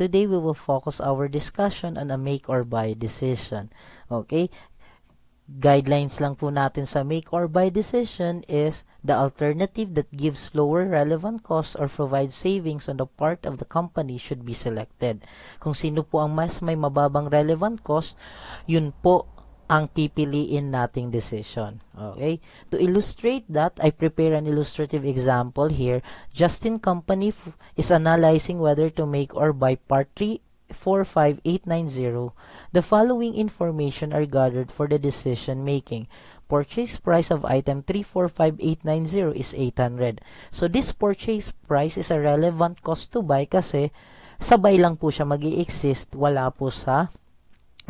today we will focus our discussion on a make or buy decision. Okay? Guidelines lang po natin sa make or buy decision is the alternative that gives lower relevant costs or provides savings on the part of the company should be selected. Kung sino po ang mas may mababang relevant cost, yun po ang pipiliin nating decision. Okay? To illustrate that, I prepare an illustrative example here. Justin Company is analyzing whether to make or buy part 345890. The following information are gathered for the decision making. Purchase price of item 345890 is 800. So this purchase price is a relevant cost to buy kasi sabay lang po siya mag-i-exist, wala po sa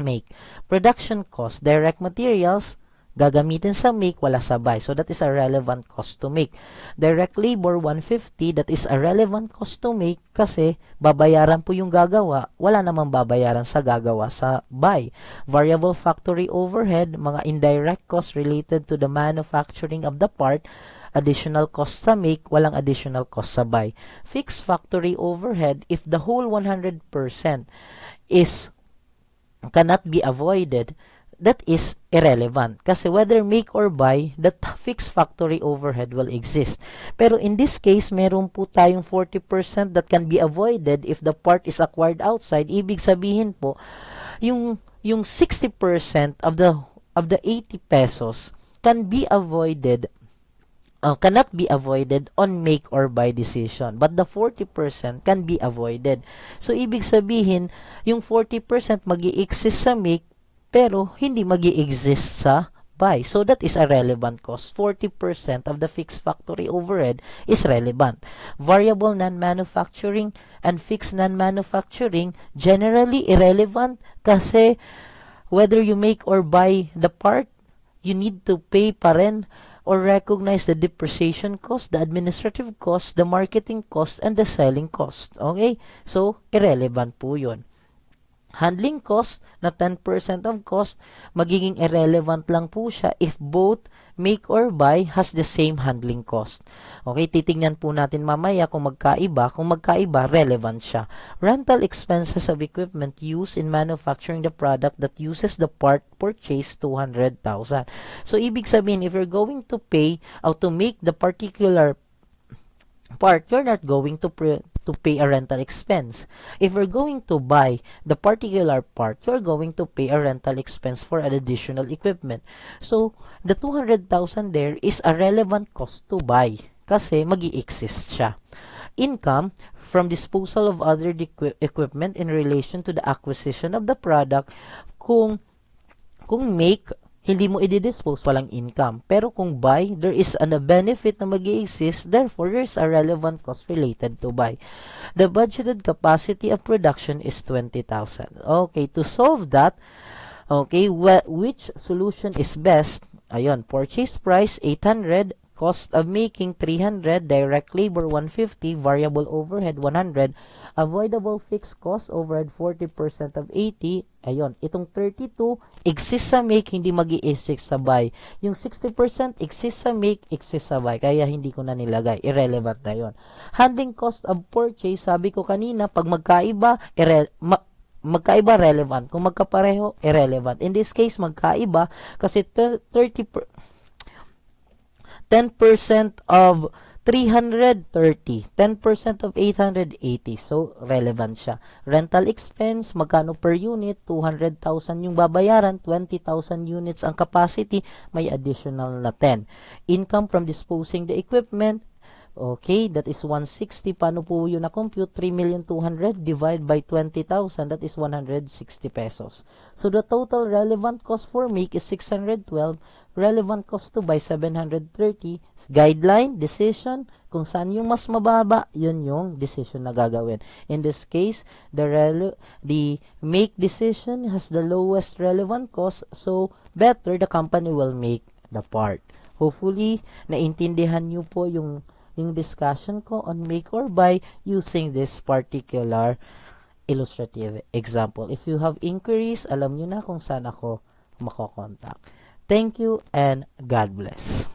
make. Production cost, direct materials, gagamitin sa make, wala sa buy. So that is a relevant cost to make. Direct labor, 150, that is a relevant cost to make kasi babayaran po yung gagawa, wala namang babayaran sa gagawa sa buy. Variable factory overhead, mga indirect costs related to the manufacturing of the part, additional cost sa make, walang additional cost sa buy. Fixed factory overhead, if the whole 100% cannot be avoided, that is irrelevant. Kasi whether make or buy, that fixed factory overhead will exist. Pero in this case, meron po tayong 40% that can be avoided if the part is acquired outside. Ibig sabihin po, yung 60% of the 80 pesos can be avoided cannot be avoided on make or buy decision, but the 40% can be avoided. So ibig sabihin, yung 40% magi-exist sa make pero hindi magi-exist sa buy. So that is a relevant cost. 40% of the fixed factory overhead is relevant. Variable non-manufacturing and fixed non-manufacturing generally irrelevant kasi whether you make or buy the part, you need to pay pa rin or recognize the depreciation cost, the administrative cost, the marketing cost, and the selling cost. Okay? So, irrelevant po yun. Handling cost na 10% of cost, magiging irrelevant lang po siya if both make or buy has the same handling cost. Okay, titingnan po natin mamaya kung magkaiba. Kung magkaiba, relevant siya. Rental expenses of equipment used in manufacturing the product that uses the part purchased 200,000. So, ibig sabihin, if you're going to pay or to make the particular part, you're not going to pay a rental expense. If you're going to buy the particular part, you're going to pay a rental expense for an additional equipment. So, the 200,000 there is a relevant cost to buy kasi magi-exist siya. Income from disposal of other equipment in relation to the acquisition of the product. Kung make, hindi mo i-dispose, walang income. Pero kung buy, there is a benefit na mag-i-exist, therefore, there's a relevant cost related to buy. The budgeted capacity of production is 20,000. Okay, to solve that, okay, which solution is best? Ayun, purchase price, 800, cost of making, 300, direct labor, 150, variable overhead, 100, avoidable fixed cost, overhead 40% of 80, ayun, itong 32, exist sa make, hindi magi-exist sa buy. Yung 60% exist sa make, exist sa buy, kaya hindi ko na nilagay, irrelevant na yun. Handling cost of purchase, sabi ko kanina, pag magkaiba, magkaiba relevant, kung magkapareho, irrelevant. In this case, magkaiba, kasi 10% of 330, 10% of 880, so relevant siya. Rental expense, magkano per unit, 200,000 yung babayaran, 20,000 units ang capacity, may additional na 10. Income from disposing the equipment, okay, that is 160. Paano po yun na-compute? 3,200,000 divide by 20,000, that is 160 pesos. So the total relevant cost for make is 612, relevant cost to buy 730. Guideline, decision, kung saan yung mas mababa, yun yung decision na gagawin. In this case, the make decision has the lowest relevant cost, so better the company will make the part. Hopefully, naintindihan nyo po yung discussion ko on make or buy using this particular illustrative example. If you have inquiries, alam nyo na kung saan ako makokontak. Thank you and God bless.